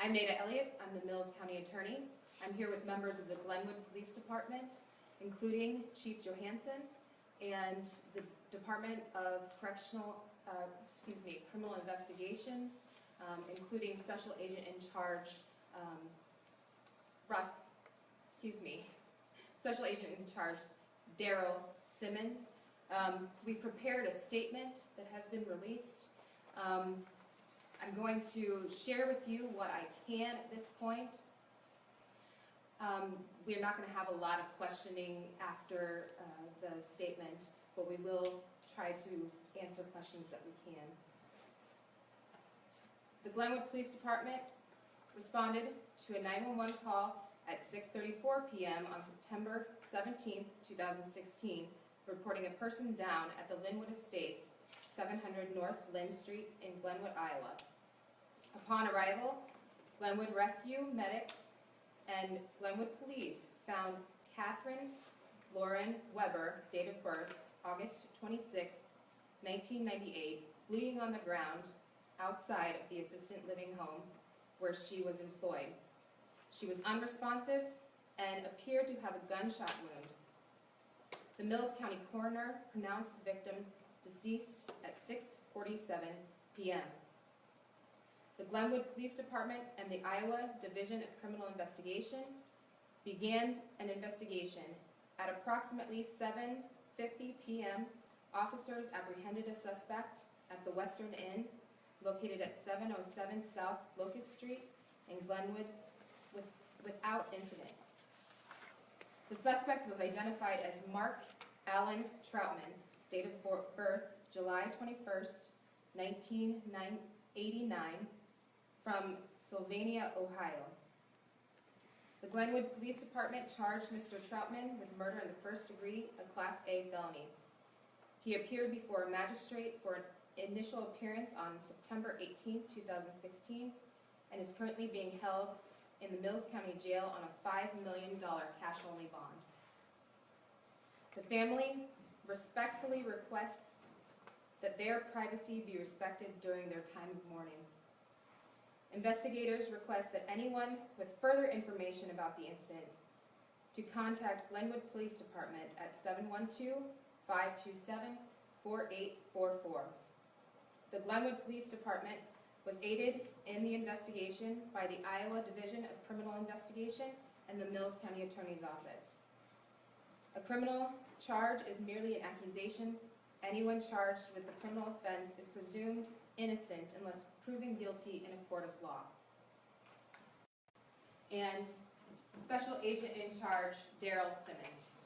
I'm Nada Elliott. I'm the Mills County Attorney. I'm here with members of the Glenwood Police Department, including Chief Johansson and the Department of Criminal Investigations, including Special Agent in Charge Special Agent in Charge Daryl Simmons. We've prepared a statement that has been released. I'm going to share with you what I can at this point. We're not going to have a lot of questioning after the statement, but we will try to answer questions that we can. The Glenwood Police Department responded to a 911 call at 6:34 p.m. on September 17, 2016, reporting a person down at the Linwood Estates, 700 North Lynn Street in Glenwood, Iowa. Upon arrival, Glenwood Rescue Medics and Glenwood Police found Catherine Lauren Weber, date of birth August 26, 1998, bleeding on the ground outside of the assisted living home where she was employed. She was unresponsive and appeared to have a gunshot wound. The Mills County coroner pronounced the victim deceased at 6:47 p.m. The Glenwood Police Department and the Iowa Division of Criminal Investigation began an investigation. At approximately 7:50 p.m., officers apprehended a suspect at the Western Inn, located at 707 South Locust Street in Glenwood, without incident. The suspect was identified as Mark Allen Troutman, date of birth July 21st, 1989, from Sylvania, Ohio. The Glenwood Police Department charged Mr. Troutman with murder in the first degree, a Class A felony. He appeared before a magistrate for an initial appearance on September 18, 2016, and is currently being held in the Mills County Jail on a $5 million cash-only bond. The family respectfully requests that their privacy be respected during their time of mourning. Investigators request that anyone with further information about the incident to contact Glenwood Police Department at 712-527-4844. The Glenwood Police Department was aided in the investigation by the Iowa Division of Criminal Investigation and the Mills County Attorney's Office. A criminal charge is merely an accusation. Anyone charged with the criminal offense is presumed innocent unless proven guilty in a court of law. And Special Agent in Charge Daryl Simmons.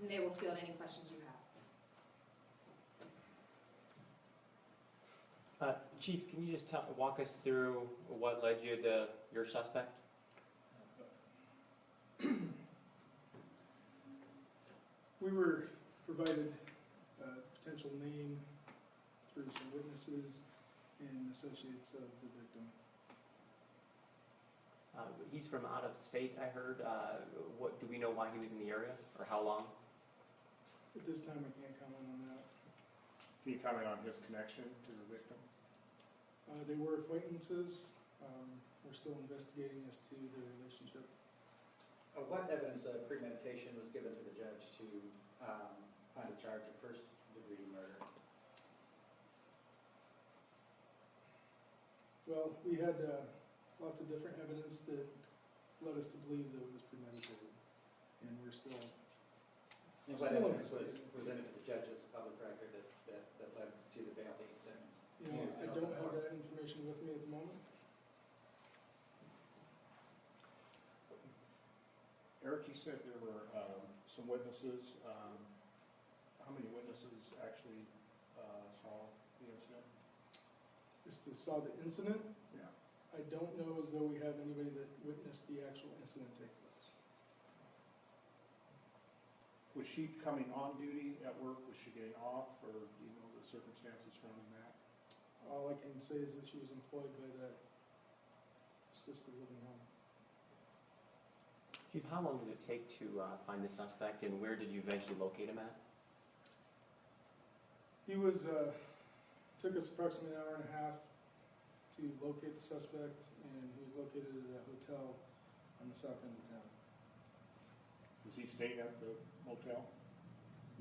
And they will field any questions you have. Chief, can you just walk us through what led you to your suspect? We were provided a potential name through some witnesses and associates of the victim. He's from out of state, I heard. What do we know why he was in the area, or how long? At this time, I can't comment on that. Can you comment on his connection to the victim? They were acquaintances. We're still investigating as to their relationship. What evidence of premeditation was given to the judge to find a charge of first-degree murder? Well, we had lots of different evidence that led us to believe that it was premeditated, and we're still. And what evidence was presented to the judge as public record that led to the bail sentence? You know, I don't have that information with me at the moment. Eric, you said there were some witnesses. How many witnesses actually saw the incident? Just saw the incident. Yeah. I don't know as though we have anybody that witnessed the actual incident take place. Was she coming on duty at work? Was she getting off? Or do you know the circumstances surrounding that? All I can say is that she was employed by that assisted living home. Chief, how long did it take to find the suspect, and where did you eventually locate him at? He was, took us approximately an hour and a half to to locate the suspect, and he was located at a hotel on the south end of town. Was he staying at the motel?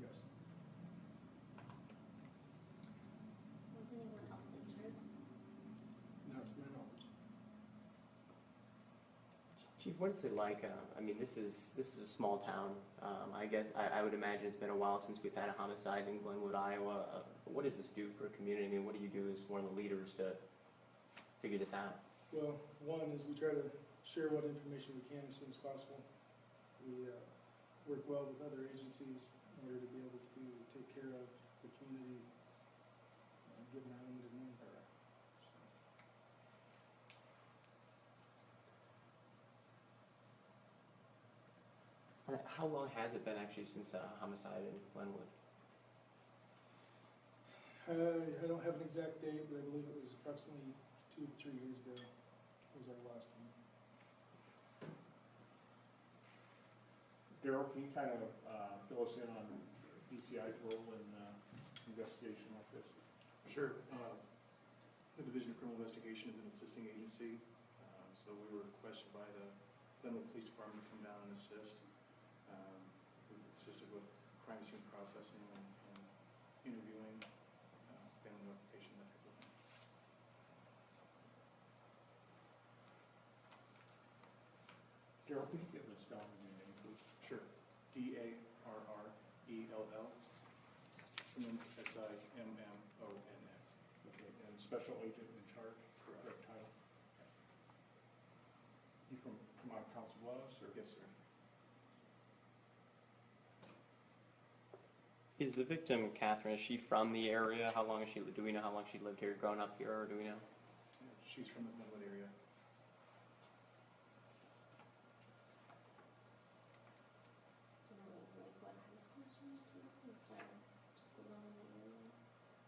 Yes. Was anyone else injured? Not to my knowledge. Chief, what is it like? I mean, this is a small town. I guess I would imagine it's been a while since we've had a homicide in Glenwood, Iowa. What does this do for a community? I mean, what do you do as one of the leaders to figure this out? Well, one is we try to share what information we can as soon as possible. We work well with other agencies in order to be able to take care of the community, given our limited manpower. How long has it been actually since a homicide in Glenwood? I don't have an exact date, but I believe it was approximately 2 to 3 years ago was our last one. Daryl, can you kind of fill us in on DCI's role in investigation like this? Sure. The Division of Criminal Investigation is an assisting agency, so we were requested by the Glenwood Police Department to come down and assist. We assisted with crime scene processing and interviewing, family notification, that type of thing. Daryl, can you get this down in your name, please? Sure. Darrell, Simmons, Simmons. Okay, and special agent in charge? Correct. Title? You from Council Bluffs, or? Yes, sir. Is the victim, Catherine, is she from the area? How long is she, do we know how long she lived here, grown up here, or do we know? She's from the Glenwood area. Do you know like what high school she went to? Is that just alone in the area?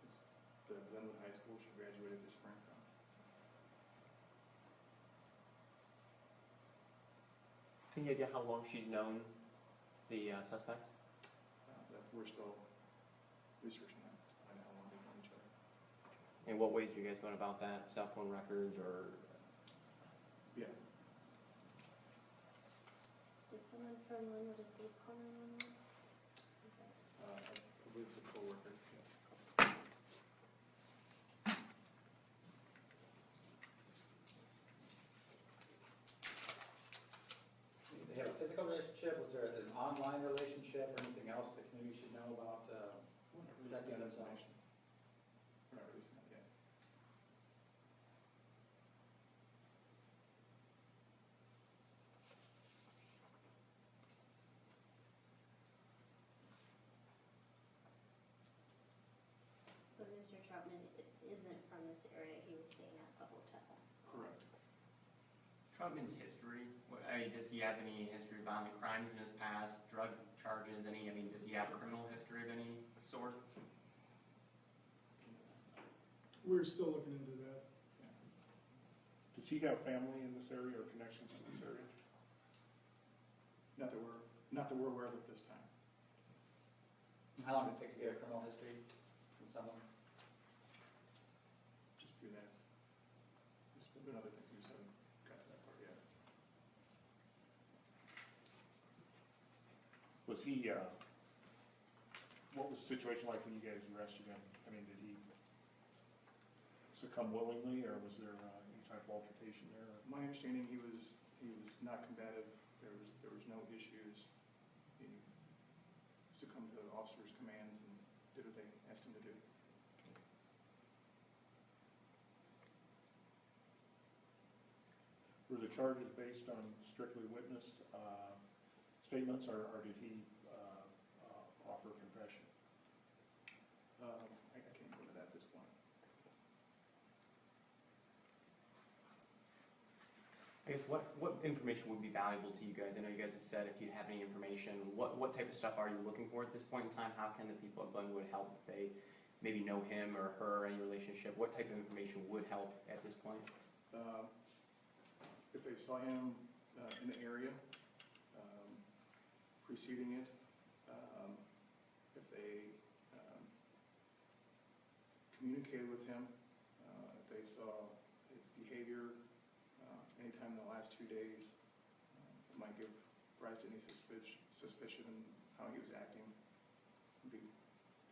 It's the Glenwood High School. She graduated this spring from. Any idea how long she's known the suspect? That we're still researching that to find out how long they've known each other. In what ways are you guys going about that? Cell phone records or? Yeah. Did someone from Glenwood Estates call 911? Is that- I believe it's a coworker, yes. Did they have a physical relationship? Was there an online relationship or anything else the community should know about protecting themselves? We're not releasing that yet. But Mr. Troutman isn't from this area, he was staying at the hotel. Correct. Troutman's history, I mean, does he have any history of violent crimes in his past, drug charges, does he have a criminal history of any sort? We're still looking into that. Does he have family in this area or connections to this area? Not that we're aware of at this time. How long did it take to get a criminal history from someone? Just a few minutes. There's been other things we just haven't got to that part yet. Was he, what was the situation like when you guys arrested him? I mean, did he succumb willingly, or was there any type of altercation there? My understanding, he was not combative. There was no issues. He succumbed to the officers' commands and did what they asked him to do. Were the charges based on strictly witness statements, or did he offer a confession? I can't go into that at this point. I guess what information would be valuable to you guys? I know you guys have said if you have any information, what type of stuff are you looking for at this point in time? How can the people at Glenwood help if they maybe know him or her, any relationship? What type of information would help at this point? If they saw him in the area, preceding it, if they communicated with him, if they saw his behavior, anytime in the last 2 days, that might give rise to any suspicion in how he was acting, would be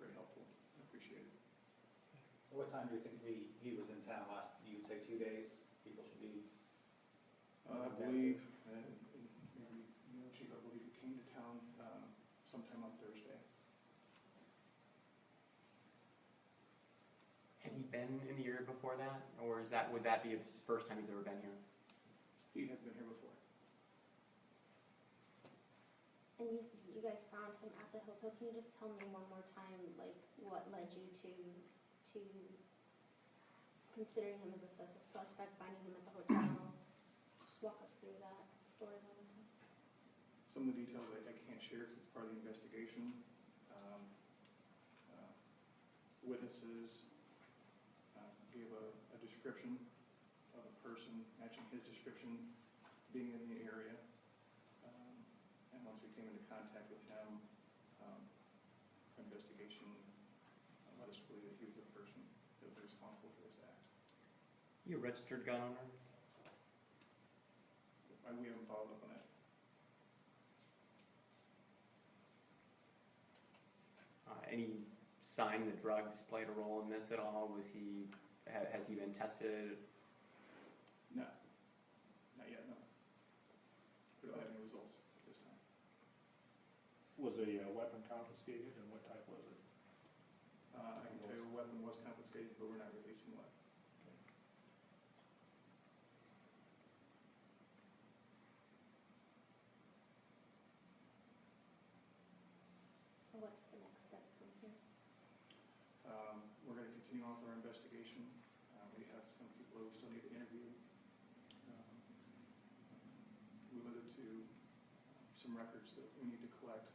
very helpful. I appreciate it. What time do you think he was in town last, you would say 2 days? People should be. I believe, maybe, Chief, I believe he came to town sometime on Thursday. Had he been in the area before that, or would that be his first time he's ever been here? He has been here before. And you guys found him at the hotel. Can you just tell me one more time, like, what led you to considering him as a suspect, finding him at the hotel? Just walk us through that story one more time. Some of the details I can't share because it's part of the investigation. Witnesses gave a description of a person matching his description being in the area. And once we came into contact with him, investigation let us believe that he was the person that was responsible for this act. You a registered gun owner? We haven't followed up on that. Any sign that drugs played a role in this at all? Has he been tested? No, not yet, no. We don't have any results at this time. Was a weapon confiscated, and what type was it? I can tell you a weapon was confiscated, but we're not releasing what. So what's the next step from here? We're going to continue on with our investigation. We have some people that we still need to interview. We alluded to some records that we need to collect,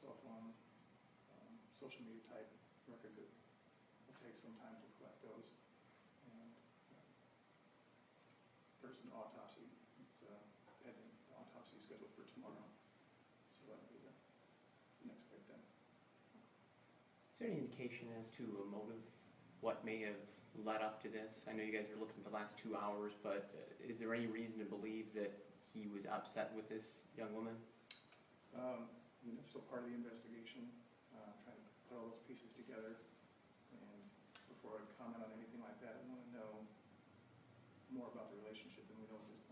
cell phone, social media type records that will take some time to collect those. And first, an autopsy. It's pending. The autopsy is scheduled for tomorrow. So that'll be the next big thing. Is there any indication as to a motive, what may have led up to this? I know you guys are looking at the last 2 hours, but is there any reason to believe that he was upset with this young woman? It's still part of the investigation, trying to put all those pieces together. And before I comment on anything like that, I want to know more about the relationship than we know at this